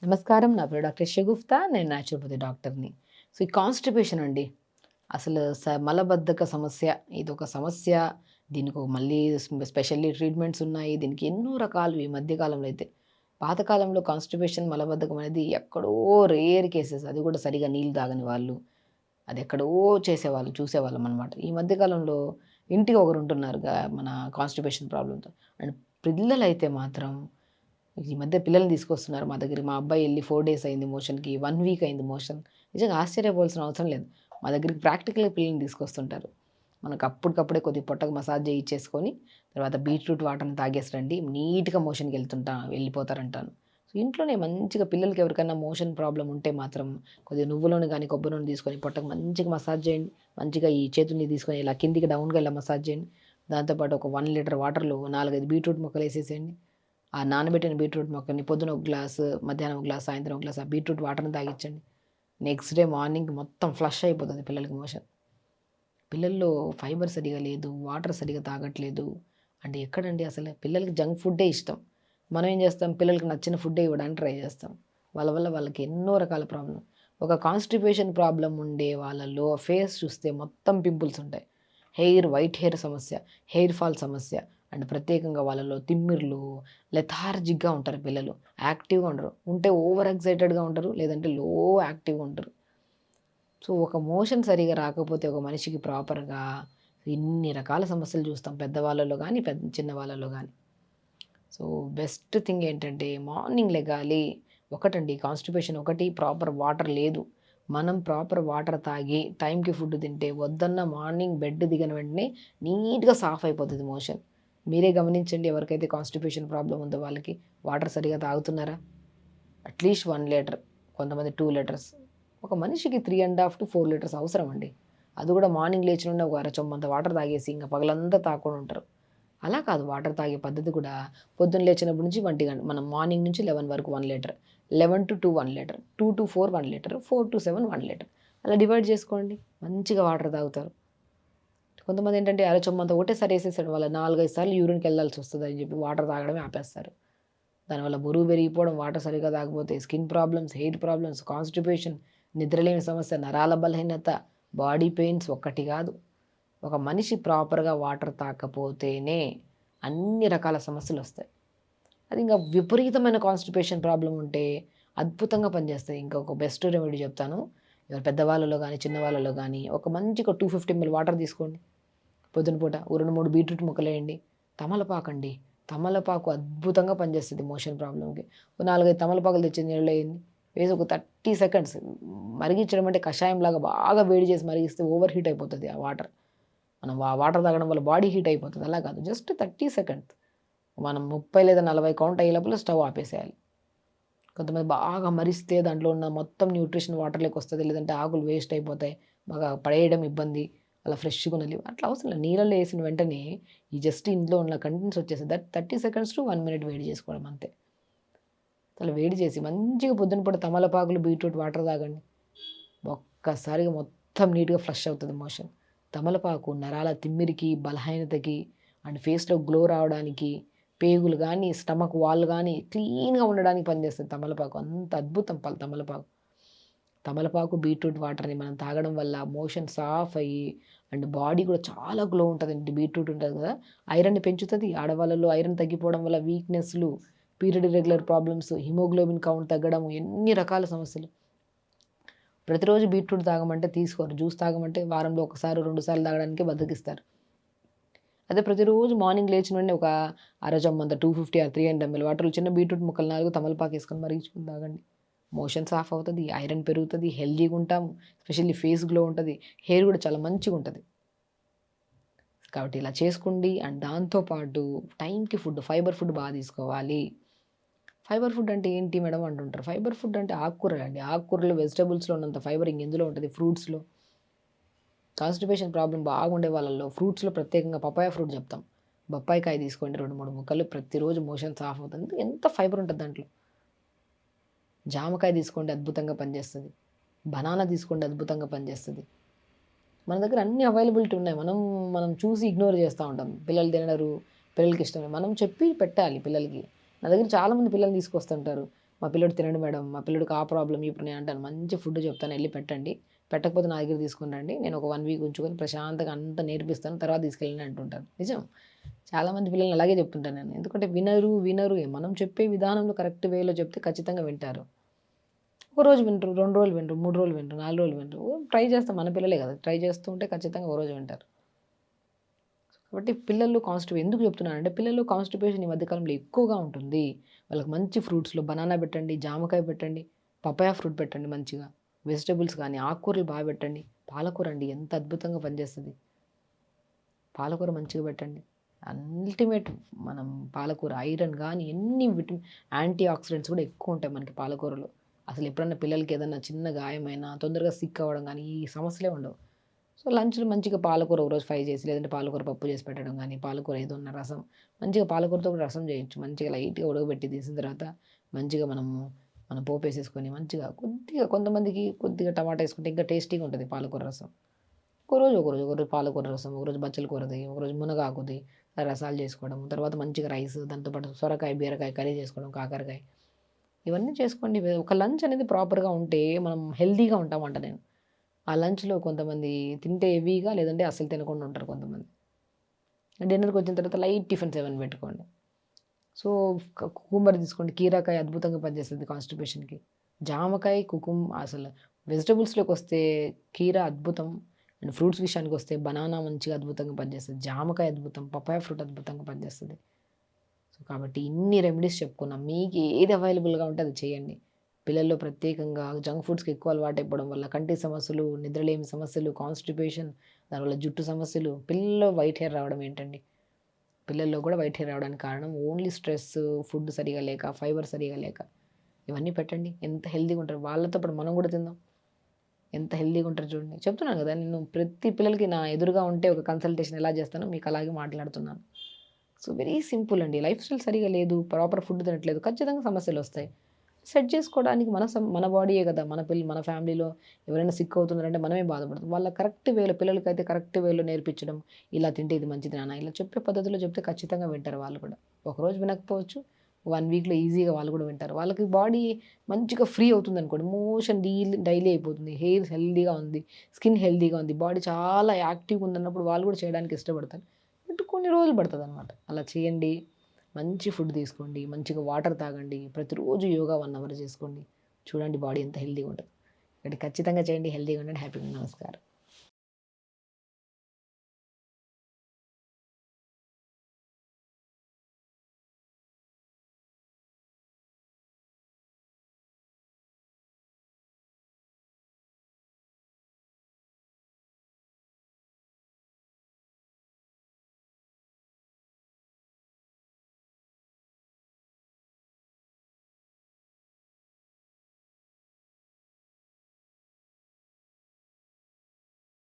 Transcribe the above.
నమస్కారం. నా పేరు డాక్టర్ షగుఫ్తా. నేను న్యాచురోపతి డాక్టర్‌ని. సో, ఈ కాన్‌స్టిపేషన్ అండి. అసలు మలబద్ధక సమస్య. ఇదొక సమస్య. దీనికొ మళ్ళీ స్పెషల్లీ ట్రీట్మెంట్స్ ఉన్నాయి. దీనికి ఎన్నో రకాలు ఈ మధ్య కాలంలో అయితే. పాతకాలంలో కాన్‌స్టిపేషన్, మలబద్ధకం అనేది ఎక్కడో రేర్ కేసెస్. అది కూడా సరిగ్గా నీళ్ళు తాగని వాళ్ళు. అదెక్కడో చేసేవాళ్ళు, చూసేవాళ్ళమనమాట. ఈ మధ్య కాలంలో ఇంటికి ఒకరుంటున్నారుగా మన కాన్‌స్టిపేషన్ ప్రాబ్లమ్‌తో. అండ్ పిల్లలైతే మాత్రం ఈ మధ్య పిల్లల్ని తీసుకొస్తున్నారు మా దగ్గరికి. మా అబ్బాయి ఎళ్లి 4 డేస్ అయింది మోషన్‌కి. 1 వీక్ అయింది మోషన్. నిజంగా ఆశ్చర్యపోవాల్సిన అవసరం లేదు. మా దగ్గరికి ప్రాక్టికల్‌గా పిల్లల్ని తీసుకొస్తుంటారు. మనకు అప్పటికప్పుడే కొద్దిగా పొట్టకు మసాజ్ చేయించేసుకొని, తర్వాత బీట్రూట్ వాటర్‌ని తాగేసి రండి. నీట్‌గా వెళ్ళిపోతారంటాను. సో, ఇంట్లోనే మంచిగా పిల్లలకి ఎవరికైనా మోషన్ ప్రాబ్లమ్ ఉంటే మాత్రం కొద్దిగా నువ్వుల నూనె గాని, కొబ్బరి నూనె తీసుకొని పొట్టకు మంచిగా మసాజ్ చేయండి. మంచిగా ఈ చేతుల్ని తీసుకొని ఇలా కిందికి డౌన్‌గా ఇలా మసాజ్ చేయండి. దాంతో పాటు ఒక 1 లీటర్ వాటర్‌లో 4, 5 బీట్రూట్ ముక్కలేసేసేయండి. ఆ నానబెట్టిన బీట్రూట్ మొక్కని పొద్దున ఒక గ్లాసు, మధ్యాహ్నం ఒక గ్లాసు, సాయంత్రం ఒక గ్లాసు ఆ బీట్రూట్ వాటర్‌ని తాగిచ్చండి. నెక్స్ట్ డే మార్నింగ్ మొత్తం ఫ్లష్ అయిపోతది పిల్లలకి మోషన్. పిల్లల్లో ఫైబర్ సరిగ్గా లేదు, వాటర్ సరిగ్గా తాగట్లేదు. అంటే ఎక్కడండి అసలు పిల్లలకి జంక్ ఫుడ్డే ఇష్టం. మనం ఏం చేస్తాం, పిల్లలకి నచ్చిన ఫుడ్డే ఇవ్వడానికి ట్రై చేస్తాం. వాళ్ళ వల్ల వాళ్ళకి ఎన్నో రకాల ప్రాబ్లమ్. ఒక కాన్‌స్టిపేషన్ ప్రాబ్లమ్ ఉండే వాళ్ళలో ఫేస్ చూస్తే మొత్తం పింపుల్స్ ఉంటాయి. వైట్ హెయిర్ సమస్య, హెయిర్ ఫాల్ సమస్య అండ్ ప్రత్యేకంగా వాళ్ళలో తిమ్మిర్లు, లెథార్జిక్‌గా ఉంటారు పిల్లలు. యాక్టివ్‌గా ఉండరు. ఉంటే ఓవర్ ఎక్సైటెడ్‌గా ఉంటారు. లేదంటే లో యాక్టివ్‌గా ఉంటారు. సో, ఒక మోషన్ సరిగ్గా రాకపోతే ఒక మనిషికి ప్రాపర్‌గా ఇన్ని రకాల సమస్యలు చూస్తాం. పెద్దవాళ్ళలో గానీ, చిన్న వాళ్ళలో గానీ. సో, బెస్ట్ థింగ్ ఏంటంటే మార్నింగ్ లెగాలి. ఒకటండి కాన్‌స్టిపేషన్ ఒకటి ప్రాపర్ వాటర్ లేదు. మనం ప్రాపర్ వాటర్ తాగి టైంకి ఫుడ్ తింటే వద్దన్న మార్నింగ్ బెడ్ దిగిన వెంటనే నీట్‌గా సాఫ్ అయిపోతది మోషన్. మీరే గమనించండి ఎవరికైతే కాన్‌స్టిపేషన్ ప్రాబ్లమ్ ఉందో వాళ్ళకి వాటర్ సరిగ్గా తాగుతున్నారా? అట్‌లీస్ట్ 1 లీటర్, కొంతమంది 2 లీటర్స్. ఒక మనిషికి 3.5-4 లీటర్స్ అవసరం అండి. అది కూడా మార్నింగ్ లేచిన వెంటనే ఒక అర చెంబంత వాటర్ తాగేసి ఇంక పగలంతా తాగకుండా ఉంటారు. అలా కాదు వాటర్ తాగే పద్ధతి కూడా పొద్దున్న లేచినప్పటి నుంచి 1 గంట మనం మార్నింగ్ నుంచి 11 వరకు 1 లీటర్, 11-2 1 లీటర్, 2-4 1 లీటర్, 4-7 1 లీటర్. అలా డివైడ్ చేసుకోండి. మంచిగా వాటర్ తాగుతారు. కొంతమందేంటంటే అర చెంబంత ఒకటేసారి ఏసేసాడు వాళ్ళ 4, 5 సార్లు యూరిన్‌కెళ్ళాల్సొస్తదని చెప్పి వాటర్ తాగడమే ఆపేస్తారు. దానివల్ల బరువు పెరిగిపోవడం, వాటర్ సరిగ్గా తాగకపోతే skin problems, hair problems, constipation, నిద్రలేమి సమస్య, నరాల బలహీనత, బాడీ పెయిన్స్ ఒక్కటి కాదు. ఒక మనిషి ప్రాపర్‌గా వాటర్ తాగకపోతేనే అన్ని రకాల సమస్యలొస్తాయి. అది ఇంకా విపరీతమైన కాన్‌స్టిపేషన్ ప్రాబ్లమ్ ఉంటే అద్భుతంగా పనిచేస్తాయి. ఇంకొక బెస్ట్ రెమెడీ చెప్తాను. ఎవరు పెద్దవాళ్ళలో గానీ, చిన్నవాళ్ళలో గానీ ఒక మంచిగా 250 ఎంఎల్ వాటర్ తీసుకోండి. పొద్దున పూట ఓ 2, 3 బీట్రూట్ ముక్కలేయండి. తమలపాకండి. తమలపాకు అద్భుతంగా పనిచేస్తది మోషన్ ప్రాబ్లమ్‌కి. ఓ 4, 5 తమలపాకులు తెచ్చి నీళ్ళలో ఎయండి. వేసి ఒక 30 సెకండ్స్ మరిగించడం అంటే కషాయంలాగా బాగా వేడి చేసి మరిగిస్తే ఓవర్ హీట్ అయిపోతది ఆ వాటర్. మనం ఆ వాటర్ తాగడం వల్ల బాడీ హీట్ అయిపోతది. అలా కాదు. Just 30 seconds. మనం 30 లేదా 40 కౌంట్ అయ్యే లోపల స్టవ్ ఆపేసేయాలి. కొంతమంది బాగా మరిస్తే దాంట్లో ఉన్న మొత్తం న్యూట్రిషన్ వాటర్‌లోకి వస్తది. లేదంటే ఆకులు వేస్ట్ అయిపోతాయి. బాగా పడేయడం ఇబ్బంది. అలా ఫ్రెష్‌గా ఉన్నది. అట్లా అవసరం లేదు. నీళ్ళల్లో ఏసిన వెంటనే ఈ జస్ట్ ఇందులో ఉన్న కంటెంట్స్ వచ్చేస్తది. 30 సెకండ్స్ టు 1 మినిట్ వేడి చేసుకోవడం అంతే. అలా వేడి చేసి మంచిగా పొద్దున పూట తమలపాకులు, బీట్రూట్ వాటర్ తాగండి. ఒక్కసారిగా మొత్తం నీట్‌గా ఫ్లష్ అవుతది మోషన్. తమలపాకు నరాల తిమ్మిరికి, బలహీనతకి అండ్ ఫేస్‌లో గ్లో రావడానికి, పేగులు గానీ, స్టమక్ వాల్ గానీ క్లీన్‌గా ఉండడానికి పనిచేస్తది తమలపాకు. అంత అద్భుతం తమలపాకు. తమలపాకు, బీట్రూట్ వాటర్‌ని మనం తాగడం వల్ల మోషన్ సాఫ్ అయ్యి అండ్ బాడీ కూడా చాలా గ్లో ఉంటదండి. బీట్రూట్ ఉంటది కదా! ఐరన్‌ని పెంచుతది. ఆడవాళ్ళలో ఐరన్ తగ్గిపోవడం వల్ల వీక్‌నెస్‌లు, పీరియడ్ ఇర్రెగ్యులర్ ప్రాబ్లమ్స్, హిమోగ్లోబిన్ కౌంట్ తగ్గడం ఎన్ని రకాల సమస్యలు. ప్రతిరోజు బీట్రూట్ తాగమంటే తీసుకోరు. జ్యూస్ తాగమంటే వారంలో ఒకసారి, 2 సార్లు తాగడానికే బద్ధకిస్తారు. అదే ప్రతిరోజు మార్నింగ్ లేచిన వెంటనే ఒక అర చెంబంత 250 ఆర్ 300 ఎంఎల్ వాటర్‌లో చిన్న బీట్రూట్ ముక్కలు 4 తమలపాకేసుకొని మరిగించుకొని తాగండి. మోషన్ సాఫ్ అవుతది. ఐరన్ పెరుగుతది. హెల్తీగుంటాము. ఎస్పెషల్లీ ఫేస్ గ్లో ఉంటది. హెయిర్ గూడా చాలా మంచిగుంటది. కాబట్టి ఇలా చేసుకోండి. అండ్ దాంతో పాటు టైంకి ఫుడ్, ఫైబర్ ఫుడ్ తీసుకోవాలి. ఫైబర్ ఫుడ్ అంటే ఏంటి మేడం అంటుంటారు. ఫైబర్ ఫుడ్ అంటే ఆకుకూరలండి. ఆకుకూరలు, వెజిటబుల్స్‌లో ఉన్నంత ఫైబర్ ఇంకెందులో ఉంటది? ఫ్రూట్స్‌లో. కాన్‌స్టిపేషన్ ప్రాబ్లమ్ బాగుండే వాళ్ళలో ఫ్రూట్స్‌లో ప్రత్యేకంగా పపాయ ఫ్రూట్ చెప్తాం. బొప్పాయి కాయ తీసుకోండి 2, 3 ముక్కలు ప్రతిరోజు మోషన్ సాఫ్ అవుతుంది. ఎంత ఫైబర్ ఉంటది దాంట్లో. జామకాయ తీసుకోండి అద్భుతంగా పనిచేస్తది. బనానా తీసుకోండి అద్భుతంగా పనిచేస్తది. మన దగ్గర అన్ని అవైలబిలిటీ ఉన్నాయి. మనం చూసి ఇగ్నోర్ చేస్తా ఉంటాం. పిల్లలు తినరు, పిల్లలకి ఇష్టం లేదు. మనం చెప్పి పెట్టాలి పిల్లలకి. నా దగ్గర చాలామంది పిల్లల్ని తీసుకొస్తుంటారు. మా పిల్లోడు తినడు మేడం, మా పిల్లోడికి ఆ ప్రాబ్లమ్ ఇప్పుడు నేను అంటాను మంచి ఫుడ్ చెప్తాను ఎళ్లి పెట్టండి. పెట్టకపోతే నా దగ్గర తీసుకొని రండి. నేను ఒక 1 వీక్ ఉంచుకొని ప్రశాంతంగా అంతా నేర్పిస్తాను. తర్వాత తీసుకెళ్ళండి అంటుంటాను. నిజం. చాలామంది పిల్లల్ని అలాగే చెప్తుంటాను నేను. ఎందుకంటే వినరు. మనం చెప్పే విధానంలో కరెక్ట్ వేలో చెప్తే ఖచ్చితంగా వింటారు. ఒక రోజు వినరు, 2 రోజులు వినరు, 3 రోజులు వినరు, 4 రోజులు వినరు. ట్రై చేస్తాం మన పిల్లలే కదా! ట్రై చేస్తూ ఉంటే ఖచ్చితంగా ఓ రోజు వింటారు. కాబట్టి పిల్లలు ఎందుకు చెప్తున్నానంటే పిల్లలు కాన్‌స్టిపేషన్ ఈ మధ్య కాలంలో ఎక్కువగా ఉంటుంది. వాళ్ళకి మంచి ఫ్రూట్స్‌లో బనానా పెట్టండి, జామకాయ పెట్టండి, పపాయ ఫ్రూట్ పెట్టండి మంచిగా. వెజిటబుల్స్ కానీ, ఆకుకూరలు బాగా పెట్టండి. పాలకూర అండి ఎంత అద్భుతంగా పనిచేస్తది. పాలకూర మంచిగా పెట్టండి. అల్టిమేట్ మనం పాలకూర ఐరన్ గాని ఎన్ని యాంటీ ఆక్సిడెంట్స్ కూడా ఎక్కువుంటాయి మనకి పాలకూరలో. అసలు ఎప్పుడన్నా పిల్లలకి ఏదన్నా చిన్న గాయమైనా తొందరగా సిక్ అవ్వడం గానీ, ఈ సమస్యలే ఉండవు. సో, లంచ్‌లో మంచిగా పాలకూర ఒకరోజు ఫ్రై చేసి, లేదంటే పాలకూర పప్పు చేసి పెట్టడం గానీ, పాలకూర ఏదన్నా రసం, మంచిగా పాలకూరతో కూడా రసం చేయొచ్చు. మంచిగా లైట్‌గా ఉడకబెట్టి తీసిన తర్వాత, మంచిగా మనం పోపేసేసుకొని మంచిగా కొద్దిగా కొంతమందికి కొద్దిగా టమాటా ఏసుకుంటే ఇంకా టేస్టీగా ఉంటది పాలకూర రసం. ఒకరోజు పాలకూర రసం, ఒకరోజు బచ్చల కూరది, ఒకరోజు మునగాకుది రసాలు చేసుకోవడం. తర్వాత మంచిగా రైస్ దాంతో పాటు సొరకాయ, బీరకాయ కర్రీ చేసుకోవడం, కాకరకాయ ఇవన్నీ చేసుకోండి. ఒక లంచ్ అనేది ప్రాపర్‌గా ఉంటే మనం హెల్తీగా ఉంటామంట నేను. ఆ లంచ్‌లో కొంతమంది తింటే హెవీగా లేదంటే అస్సలు తినకుండా ఉంటారు కొంతమంది. డిన్నర్‌కొచ్చిన తర్వాత లైట్ టిఫిన్స్ ఏమైనా పెట్టుకోండి. సో, కుకుంబర్ తీసుకోండి. కీరాకాయ అద్భుతంగా పనిచేస్తది కాన్‌స్టిపేషన్‌కి. జామకాయ, అసలు వెజిటబుల్స్‌లోకొస్తే కీర అద్భుతం. అండ్ ఫ్రూట్స్ విషయానికొస్తే బనానా మంచిగా అద్భుతంగా పనిచేస్తది. జామకాయ అద్భుతం. పపాయ ఫ్రూట్ అద్భుతంగా పనిచేస్తది. సో, కాబట్టి ఇన్ని రెమెడీస్ చెప్పుకున్నాం. మీకు ఏది అవైలబుల్‌గా ఉంటే అది చేయండి. పిల్లల్లో ప్రత్యేకంగా జంక్ ఫుడ్స్‌కి ఎక్కువ అలవాటైపోవడం వల్ల కంటి సమస్యలు, నిద్రలేమి సమస్యలు, కాన్‌స్టిపేషన్, దానివల్ల జుట్టు సమస్యలు, పిల్లల్లో వైట్ హెయిర్ రావడం ఏంటండి? పిల్లల్లో కూడా వైట్ హెయిర్ రావడానికి కారణం ఓన్లీ స్ట్రెస్సు, ఫుడ్ సరిగ్గా లేక, ఫైబర్ సరిగ్గా లేక. ఇవన్నీ పెట్టండి. ఎంత హెల్తీగా ఉంటారు. వాళ్ళతో పాటు మనం కూడా తిందాం. ఎంత హెల్తీగా ఉంటారో చూడండి. చెప్తున్నాను కదా! నేను ప్రతి పిల్లలకి నా ఎదురుగా ఉంటే ఒక కన్సల్టేషన్ ఎలా చేస్తానో మీకు అలాగే మాట్లాడుతున్నాను. సో, వెరీ సింపుల్ అండి. లైఫ్ స్టైల్ సరిగ్గా లేదు, ప్రాపర్ ఫుడ్ తినట్లేదు. ఖచ్చితంగా సమస్యలొస్తాయి. సెట్ చేసుకోవడానికి మన బాడీయే కదా! మన ఫ్యామిలీలో ఎవరైనా సిక్ అవుతున్నారంటే మనమే బాధపడతాం. వాళ్ళ కరెక్ట్ వేలో పిల్లలకైతే కరెక్ట్ వేలో నేర్పించడం. ఇలా తింటే ఇది మంచిది నాన్న. ఇలా చెప్పే పద్ధతిలో చెప్తే ఖచ్చితంగా వింటారు వాళ్ళు కూడా. ఒకరోజు వినకపోవచ్చు. 1 వీక్‌లో ఈజీగా వాళ్ళు కూడా వింటారు. వాళ్ళకి బాడీ మంచిగా ఫ్రీ అవుతుందనుకోండి. మోషన్ డైలీ అయిపోతుంది. హెయిర్ హెల్తీగా ఉంది. స్కిన్ హెల్తీగా ఉంది. బాడీ చాలా యాక్టివ్‌గా ఉందన్నప్పుడు వాళ్ళు కూడా చేయడానికి ఇష్టపడతారు. బట్ కొన్ని రోజులు పడతదనమాట. అలా చేయండి. మంచి ఫుడ్ తీసుకోండి. మంచిగా వాటర్ తాగండి. ప్రతిరోజు యోగా 1 అవర్ చేసుకోండి. చూడండి బాడీ ఎంత హెల్తీగా ఉంటదో. కాబట్టి ఖచ్చితంగా చేయండి. హెల్తీగా ఉండండి. హ్యాపీగా ఉండండి. నమస్కారం.